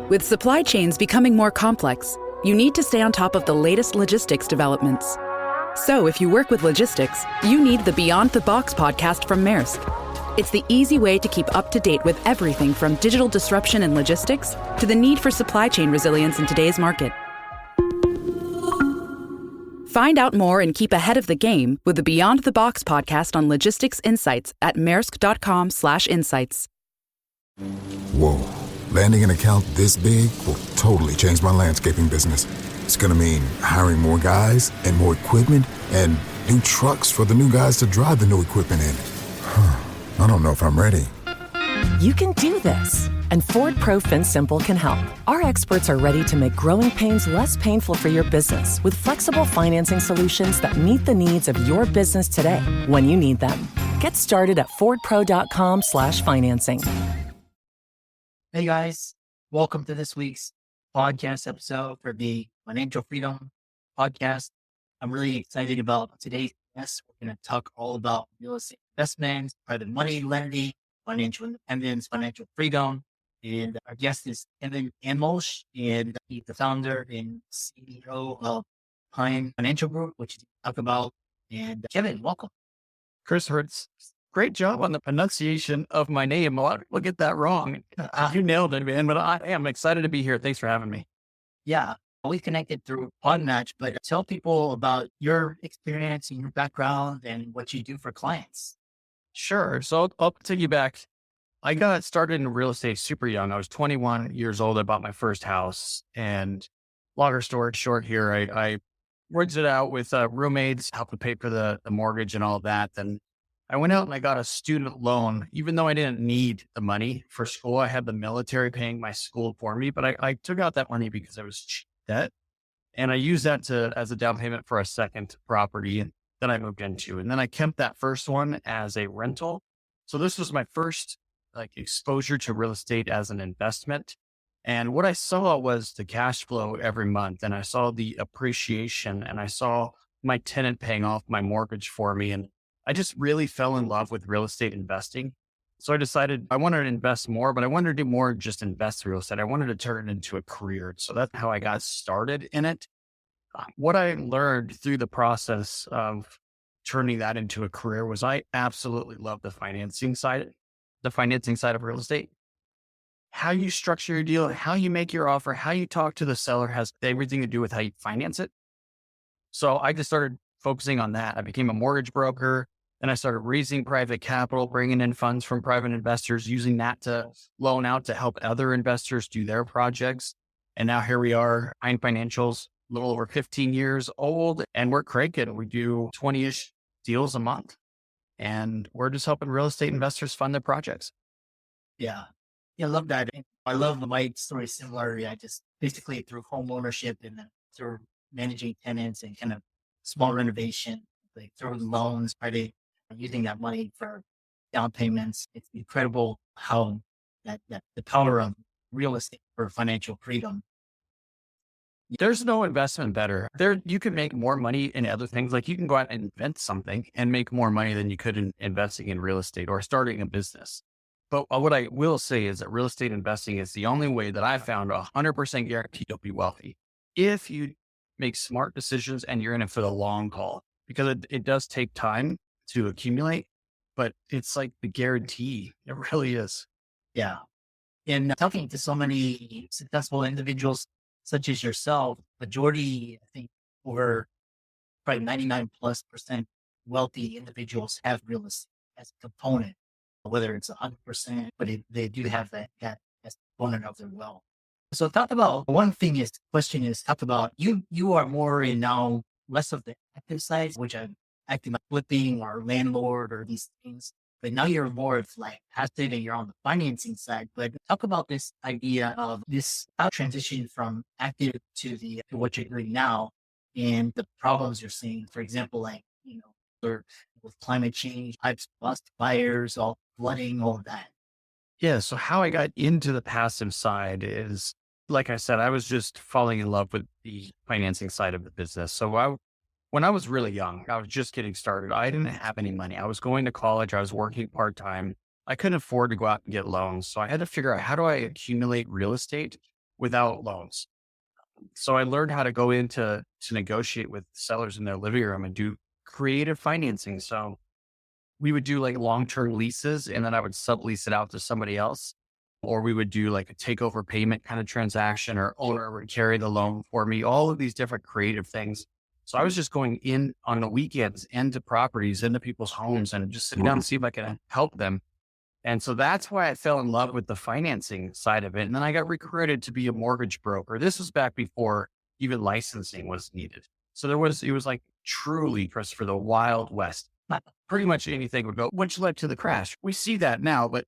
With supply chains becoming more complex, you need to stay on top of the latest logistics developments. So if you work with logistics, you need the Beyond the Box podcast from Maersk. It's the easy way to keep up to date with everything from digital disruption in logistics to the need for supply chain resilience in today's market. Find out more and keep ahead of the game with the Beyond the Box podcast on logistics insights at maersk.com/insights. Whoa. Landing an account this big will totally change my landscaping business. It's going to mean hiring more guys and more equipment and new trucks for the new guys to drive the new equipment in. I don't know if I'm ready. You can do this, and Ford Pro FinSimple can help. Our experts are ready to make growing pains less painful for your business with flexible financing solutions that meet the needs of your business today when you need them. Get started at fordpro.com/financing. Hey guys, welcome to this week's podcast episode for the Financial Freedom Podcast. I'm really excited about today's guest. We're going to talk all about real estate investments, private money lending, financial independence, financial freedom. And our guest is Kevin Amolsch, and he's the founder and CEO of Pine Financial Group, which we talk about. And Kevin, welcome. Chris Hertz, great job on the pronunciation of my name. A lot of people get that wrong. You nailed it, man. But I am excited to be here. Thanks for having me. Yeah, we connected through Podmatch, but tell people about your experience and your background and what you do for clients. Sure. So I'll take you back. I got started in real estate super young. I was 21 years old. I bought my first house, and longer story short here, I rented it out with roommates, helped to pay for the mortgage and all of that. Then I went out and I got a student loan, even though I didn't need the money for school. I had the military paying my school for me, but I took out that money because I was cheap debt. And I used that as a down payment for a second property that I moved into. And then I kept that first one as a rental. So this was my first exposure to real estate as an investment. And what I saw was the cash flow every month. And I saw the appreciation, and I saw my tenant paying off my mortgage for me. And I just really fell in love with real estate investing. So I decided I wanted to invest more, but I wanted to do more than just invest in real estate. I wanted to turn it into a career. So that's how I got started in it. What I learned through the process of turning that into a career was I absolutely love the financing side of real estate. How you structure your deal, how you make your offer, how you talk to the seller has everything to do with how you finance it. So I just started focusing on that. I became a mortgage broker. Then I started raising private capital, bringing in funds from private investors, using that to loan out to help other investors do their projects. And now here we are, Pine Financial's a little over 15 years old, and we're cranking. We do 20-ish deals a month, and we're just helping real estate investors fund their projects. Yeah. I love that. I love my story similar. I just basically through home ownership and then through managing tenants and kind of small renovation, like through loans, using that money for down payments. It's incredible how that the power of real estate for financial freedom. There's no investment better. You can make more money in other things. Like you can go out and invent something and make more money than you could in investing in real estate or starting a business. But what I will say is that real estate investing is the only way that I found 100% guaranteed you'll be wealthy if you make smart decisions and you're in it for the long haul, because it does take time to accumulate, but it's like the guarantee. It really is. Yeah. And talking to so many successful individuals such as yourself, majority, I think, or probably 99+% wealthy individuals have real estate as a component, whether it's 100%, but they do have that as a component of their wealth. So talk about question is talk about you are more in now less of the active side, which I'm acting like flipping or landlord or these things, but now you're more of like passive and you're on the financing side. But talk about this idea of this transition from active to what you're doing now and the problems you're seeing. For example, like, with climate change, types of bust fires, all flooding, all of that. Yeah. So how I got into the passive side is, like I said, I was just falling in love with the financing side of the business. So when I was really young, I was just getting started. I didn't have any money. I was going to college. I was working part-time. I couldn't afford to go out and get loans. So I had to figure out, how do I accumulate real estate without loans. So I learned how to go into to negotiate with sellers in their living room and do creative financing. So we would do like long-term leases and then I would sublease it out to somebody else. Or we would do like a takeover payment kind of transaction, or owner would carry the loan for me, all of these different creative things. So I was just going in on the weekends into properties, into people's homes and just sitting down and see if I could help them. And so that's why I fell in love with the financing side of it. And then I got recruited to be a mortgage broker. This was back before even licensing was needed. So it was like truly, Christopher, the Wild West. Pretty much anything would go, which led to the crash. We see that now, but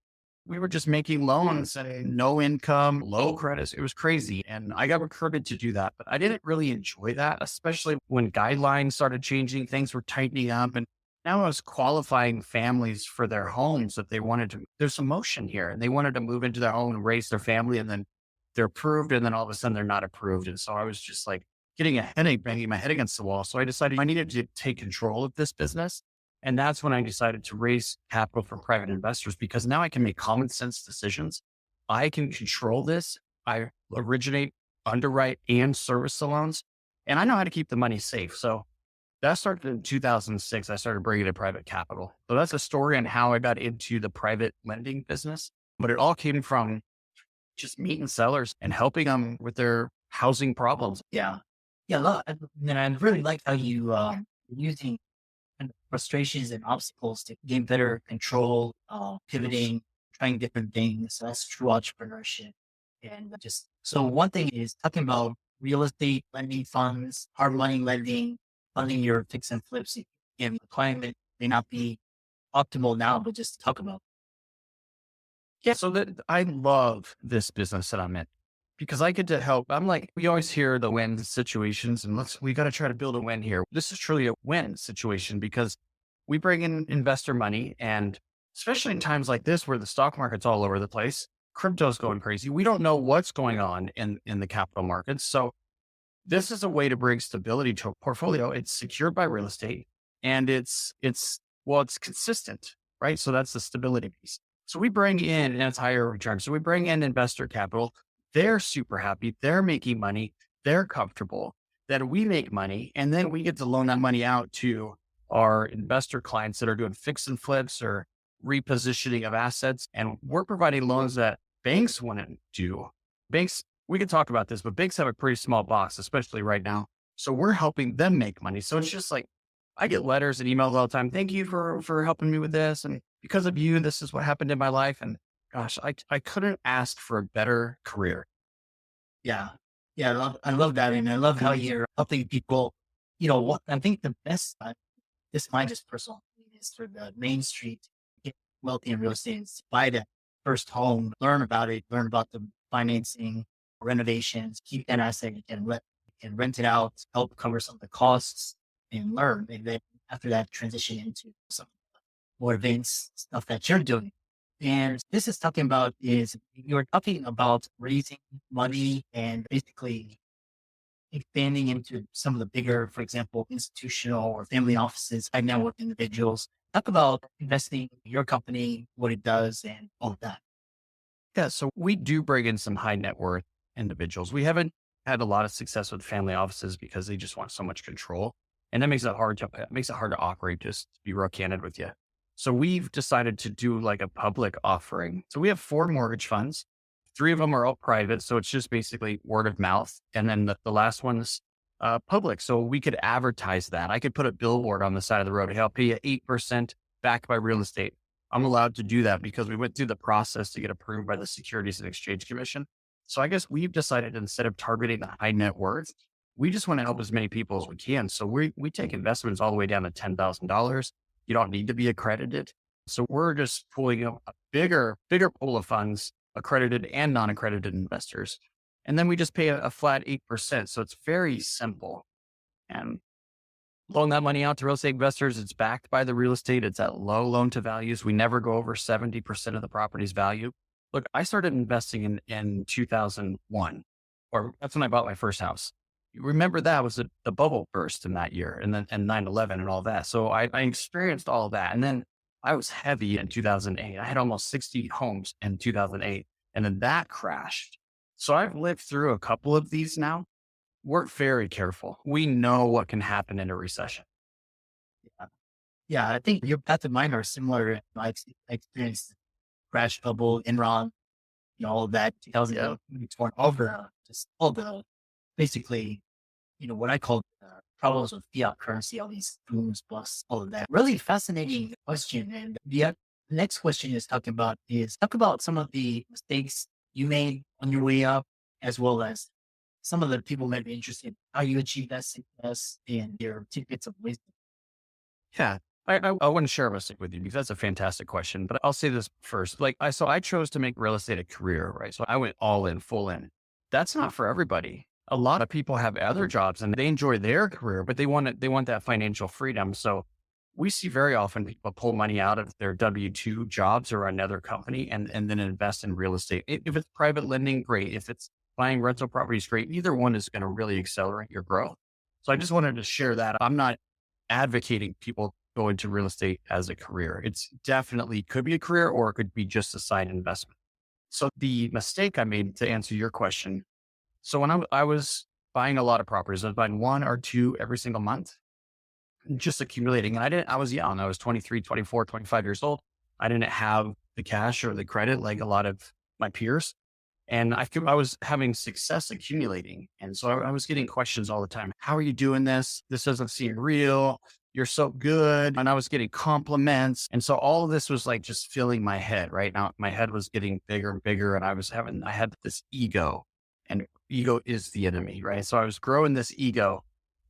we were just making loans and no income, low credits. It was crazy. And I got recruited to do that, but I didn't really enjoy that, especially when guidelines started changing, things were tightening up. And now I was qualifying families for their homes that they wanted to, there's emotion here and they wanted to move into their home and raise their family. And then they're approved. And then all of a sudden they're not approved. And so I was just like getting a headache, banging my head against the wall. So I decided I needed to take control of this business. And that's when I decided to raise capital from private investors, because now I can make common sense decisions. I can control this. I originate, underwrite, and service the loans, and I know how to keep the money safe. So that started in 2006. I started bringing in private capital. So that's a story on how I got into the private lending business. But it all came from just meeting sellers and helping them with their housing problems. Yeah. Yeah. And I really like how you, using kind of frustrations and obstacles to gain better control, pivoting, trying different things. So that's true entrepreneurship. And just, so one thing is talking about real estate lending funds, hard money lending, funding your fix and flips. And the climate may not be optimal now, but just talk about. Yeah. So that I love this business that I'm in because I get to help. I'm like, we always hear the win situations and we got to try to build a win here. This is truly a win situation because we bring in investor money, and especially in times like this where the stock market's all over the place, crypto's going crazy. We don't know what's going on in the capital markets. So this is a way to bring stability to a portfolio. It's secured by real estate and it's consistent, right? So that's the stability piece. So we bring in, and it's higher return. So we bring in investor capital. They're super happy. They're making money. They're comfortable. Then we make money, and then we get to loan that money out to our investor clients that are doing fix and flips or repositioning of assets. And we're providing loans that banks wouldn't do. Banks, we could talk about this, but banks have a pretty small box, especially right now. So we're helping them make money. So it's just like, I get letters and emails all the time. Thank you for helping me with this. And because of you, this is what happened in my life. And gosh, I couldn't ask for a better career. Yeah. Yeah. I love that. And I love how you're helping people. You know what? I think the best, this is my just personal opinion, is for the Main Street, get wealthy in real estate, is buy the first home, learn about it, learn about the financing, renovations, keep that asset and rent it out, help cover some of the costs and learn. And then after that, transition into some more advanced stuff that you're doing. And this is talking about you're talking about raising money and basically expanding into some of the bigger, for example, institutional or family offices, high net worth individuals. Talk about investing in your company, what it does, and all of that. Yeah. So we do bring in some high net worth individuals. We haven't had a lot of success with family offices because they just want so much control. And that makes it hard to operate, just to be real candid with you. So we've decided to do like a public offering. So we have 4 mortgage funds. 3 of them are all private. So it's just basically word of mouth. And then the last one's public. So we could advertise that. I could put a billboard on the side of the road. Hey, I'll pay you 8% backed by real estate. I'm allowed to do that because we went through the process to get approved by the Securities and Exchange Commission. So I guess we've decided, instead of targeting the high net worth, we just want to help as many people as we can. So we take investments all the way down to $10,000. You don't need to be accredited. So we're just pulling a bigger pool of funds, accredited and non-accredited investors. And then we just pay a flat 8%. So it's very simple. And loan that money out to real estate investors. It's backed by the real estate. It's at low loan to values. We never go over 70% of the property's value. Look, I started investing in 2001, or that's when I bought my first house. You remember that was the bubble burst in that year, and 9/11 and all that. So I experienced all of that. And then I was heavy in 2008. I had almost 60 homes in 2008, and then that crashed. So I've lived through a couple of these now. We're very careful. We know what can happen in a recession. Yeah. Yeah, I think your path and mine are similar. I experienced crash bubble, Enron, all of that, Yeah. 2008, all the, just all the, basically, what I call problems with fiat currency, all these booms, busts, all of that. Really fascinating question. And the next question talk about some of the mistakes you made on your way up, as well as some of the people might be interested in how you achieve that success and your tidbits of wisdom. Yeah. I want to share a mistake with you because that's a fantastic question, but I'll say this first. So I chose to make real estate a career, right? So I went all in, full in. That's not for everybody. A lot of people have other jobs and they enjoy their career, but they want that financial freedom. So we see very often people pull money out of their W-2 jobs or another company and then invest in real estate. If it's private lending, great. If it's buying rental properties, great. Either one is going to really accelerate your growth. So I just wanted to share that. I'm not advocating people go into real estate as a career. It's definitely could be a career or it could be just a side investment. So the mistake I made to answer your question. So when I was buying a lot of properties, I was buying one or two every single month, just accumulating. And I was young. I was 23, 24, 25 years old. I didn't have the cash or the credit like a lot of my peers. And I was having success accumulating. And so I was getting questions all the time. How are you doing this? This doesn't seem real. You're so good. And I was getting compliments. And so all of this was like just filling my head, right? Now my head was getting bigger and bigger. And I had this ego, and ego is the enemy, right? So I was growing this ego.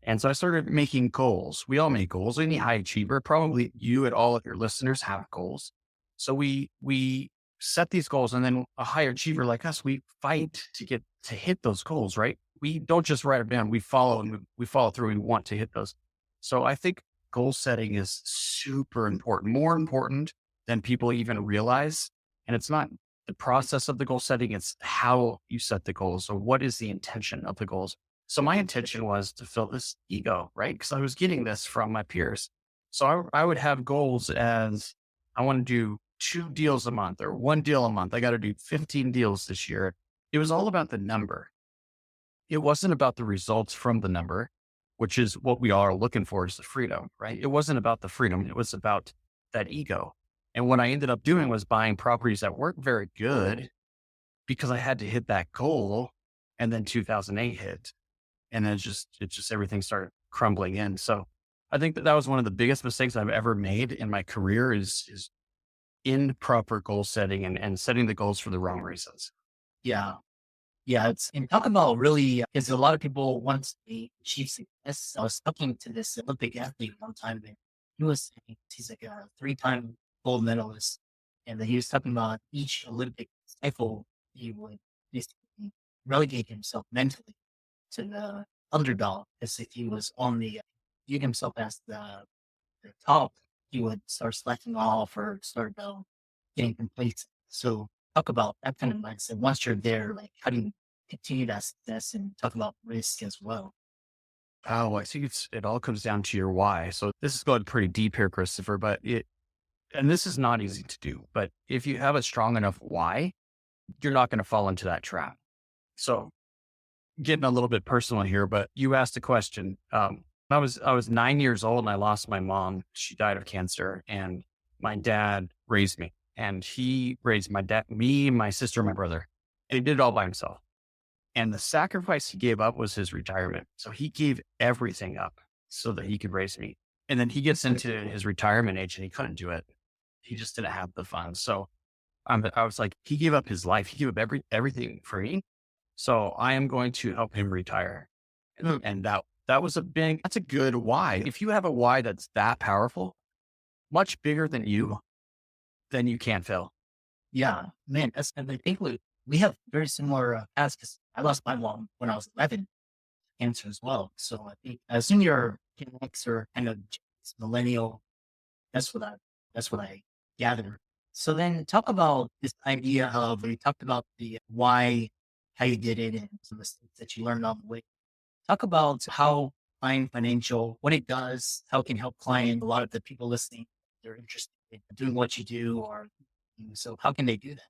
And so I started making goals. We all make goals. Any high achiever, probably you and all of your listeners have goals. So we set these goals, and then a high achiever like us, we fight to hit those goals, right? We don't just write them down. We follow and we follow through. We want to hit those. So I think goal setting is super important, more important than people even realize. And it's not the process of the goal setting. It's how you set the goals. So what is the intention of the goals? So my intention was to fill this ego, right? Because I was getting this from my peers. So I would have goals as I want to do 2 deals a month or 1 deal a month. I got to do 15 deals this year. It was all about the number. It wasn't about the results from the number, which is what we all are looking for, is the freedom, right? It wasn't about the freedom. It was about that ego. And what I ended up doing was buying properties that weren't very good because I had to hit that goal. And then 2008 hit, and then it just everything started crumbling in. So I think that was one of the biggest mistakes I've ever made in my career is improper goal setting and setting the goals for the wrong reasons. Yeah. Yeah. And talk about really, because a lot of people want to achieve success. I was talking to this Olympic athlete one time, and he's like a 3-time gold medalist. And then he was talking about each Olympic cycle, he would basically relegate himself mentally to the underdog, as if he was on viewed himself as the top. He would start slacking off or start getting complacent. So talk about that kind of mindset. Once you're there, like how do you continue that success, and talk about risk as well? Oh, I think it all comes down to your why. So this is going pretty deep here, Christopher, and this is not easy to do, but if you have a strong enough why, you're not going to fall into that trap. So getting a little bit personal here, but you asked a question. I was 9 years old and I lost my mom. She died of cancer, and my dad raised me, and he raised me, my sister, my brother, and he did it all by himself. And the sacrifice he gave up was his retirement. So he gave everything up so that he could raise me. And then he gets into his retirement age and he couldn't do it. He just didn't have the funds. So I was like, he gave up his life. He gave up everything for me. So I am going to help him retire. And that's a good why. If you have a why that's that powerful, much bigger than you, then you can't fail. Yeah, man. And I think we have very similar paths, because I lost my mom when I was 11, cancer as well. So I think I assume you're Gen X or kind of millennial. That's what I gather. So then talk about this idea of, we talked about the why, how you did it, and some mistakes that you learned on the way. Talk about how Client Financial, what it does, how it can help client. A lot of the people listening, they're interested in doing what you do, so how can they do that?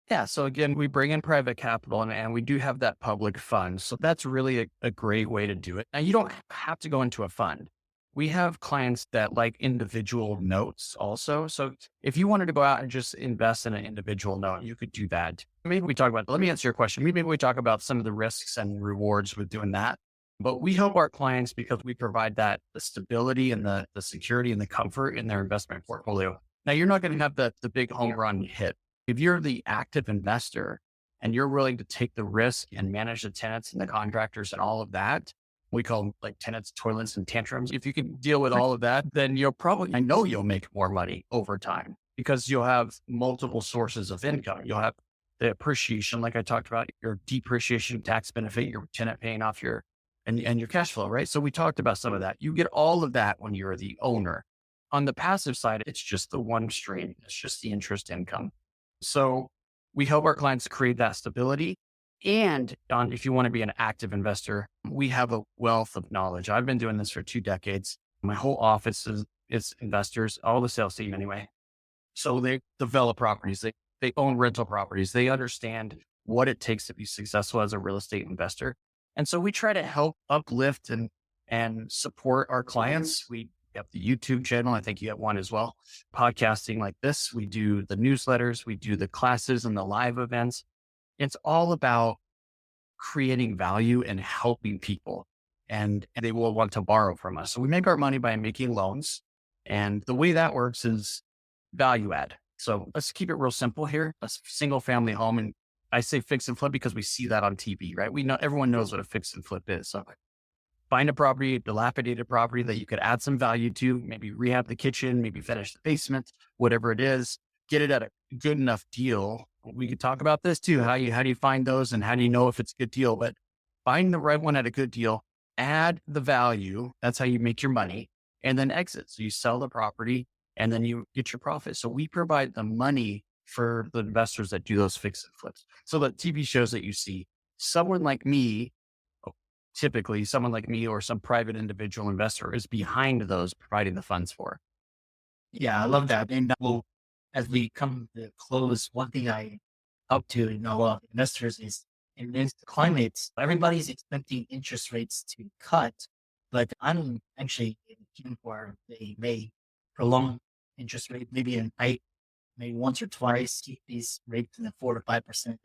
Yeah. So again, we bring in private capital and we do have that public fund. So that's really a great way to do it. Now you don't have to go into a fund. We have clients that like individual notes also. So if you wanted to go out and just invest in an individual note, you could do that. Maybe we talk about, let me answer your question. Maybe we talk about some of the risks and rewards with doing that. But we help our clients because we provide that the stability and the security and the comfort in their investment portfolio. Now you're not going to have the big home run hit. If you're the active investor and you're willing to take the risk and manage the tenants and the contractors and all of that, we call them like tenants, toilets, and tantrums. If you can deal with all of that, then I know you'll make more money over time because you'll have multiple sources of income. You'll have the appreciation, like I talked about, your depreciation tax benefit, your tenant paying off and your cash flow, right? So we talked about some of that. You get all of that when you're the owner. On the passive side, it's just the one stream. It's just the interest income. So we help our clients create that stability. And if you want to be an active investor, we have a wealth of knowledge. I've been doing this for 2 decades. My whole office is investors, all the sales team anyway. So they develop properties. They own rental properties. They understand what it takes to be successful as a real estate investor. And so we try to help uplift and support our clients. We have the YouTube channel. I think you have one as well. Podcasting like this. We do the newsletters. We do the classes and the live events. It's all about creating value and helping people. And they will want to borrow from us. So we make our money by making loans. And the way that works is value add. So let's keep it real simple here. A single family home. And I say fix and flip because we see that on TV, right? Everyone knows what a fix and flip is. So find a property, a dilapidated property that you could add some value to, maybe rehab the kitchen, maybe finish the basement, whatever it is, get it at a good enough deal. We could talk about this too. How do you find those and how do you know if it's a good deal? But find the right one at a good deal, add the value. That's how you make your money and then exit. So you sell the property and then you get your profit. So we provide the money for the investors that do those fix and flips. So the TV shows that you see, typically someone like me or some private individual investor is behind those providing the funds for. Yeah, I love that. And as we come to close, one thing I up to investors is in this climate, everybody's expecting interest rates to cut, but I'm actually looking for they may prolong interest rate, maybe once or twice, keep these rates in the 4 to 5%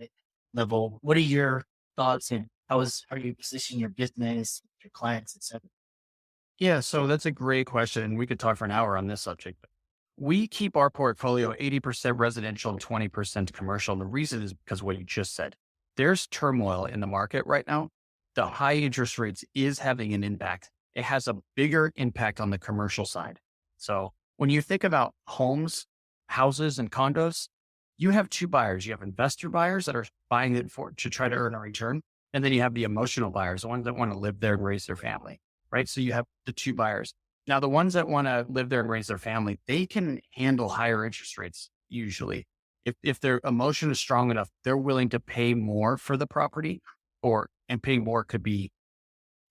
level. What are your thoughts and how are you positioning your business, your clients, et cetera? Yeah, so that's a great question. And we could talk for an hour on this subject. But we keep our portfolio 80% residential and 20% commercial. And the reason is because of what you just said. There's turmoil in the market right now. The high interest rates is having an impact. It has a bigger impact on the commercial side. So when you think about homes, houses, and condos, you have 2 buyers. You have investor buyers that are buying it to try to earn a return. And then you have the emotional buyers, the ones that want to live there and raise their family, right? So you have the 2 buyers. Now, the ones that want to live there and raise their family, they can handle higher interest rates usually. If their emotion is strong enough, they're willing to pay more for the property and paying more could be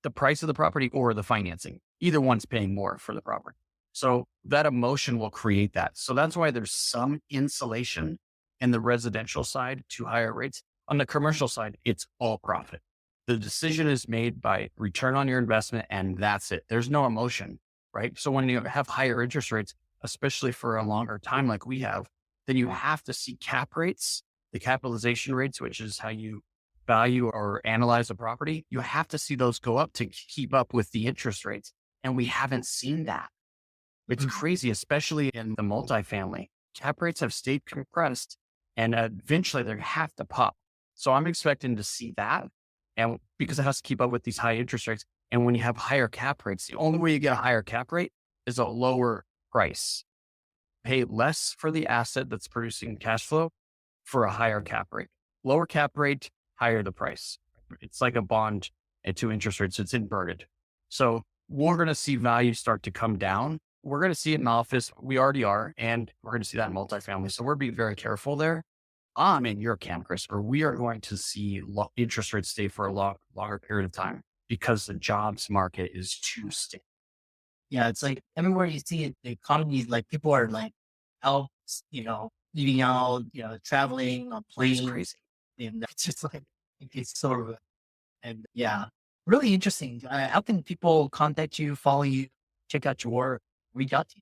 the price of the property or the financing. Either one's paying more for the property. So that emotion will create that. So that's why there's some insulation in the residential side to higher rates. On the commercial side, it's all profit. The decision is made by return on your investment and that's it. There's no emotion, right? So when you have higher interest rates, especially for a longer time like we have, then you have to see cap rates, the capitalization rates, which is how you value or analyze a property. You have to see those go up to keep up with the interest rates. And we haven't seen that. It's crazy, especially in the multifamily. Cap rates have stayed compressed and eventually they have to pop. So I'm expecting to see that. And because it has to keep up with these high interest rates. And when you have higher cap rates, the only way you get a higher cap rate is a lower price. Pay less for the asset that's producing cash flow for a higher cap rate. Lower cap rate, higher the price. It's like a bond at 2 interest rates. It's inverted. So we're going to see value start to come down. We're going to see it in office. We already are. And we're going to see that in multifamily. So we're being very careful there. I'm in your camp, Christopher. We are going to see interest rates stay for a longer period of time because the jobs market is too stable. Yeah, it's like everywhere you see it, the economy, like people are like out, eating out, traveling on It's plane. crazy. And it's just like, it's sort of, and yeah, really interesting. How can people contact you, follow you, check out your work, reach out to you?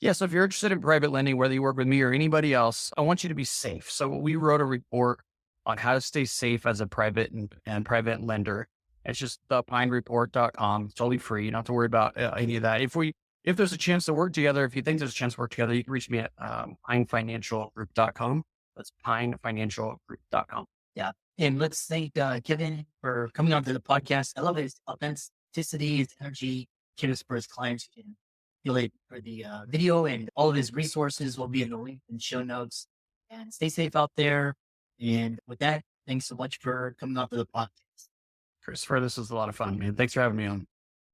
Yeah. So if you're interested in private lending, whether you work with me or anybody else, I want you to be safe. So we wrote a report on how to stay safe as a private and private lender. It's just thepinereport.com. It's totally free. You don't have to worry about any of that. If there's a chance to work together, if you think there's a chance to work together, you can reach me at pinefinancialgroup.com. That's pinefinancialgroup.com. Yeah. And let's thank Kevin for coming on to the podcast. I love his authenticity, his energy. Kevin for his clients. You can feel it for the video, and all of his resources will be in the link in the show notes. And stay safe out there. And with that, thanks so much for coming on to the podcast. Christopher, this was a lot of fun, man. Thanks for having me on.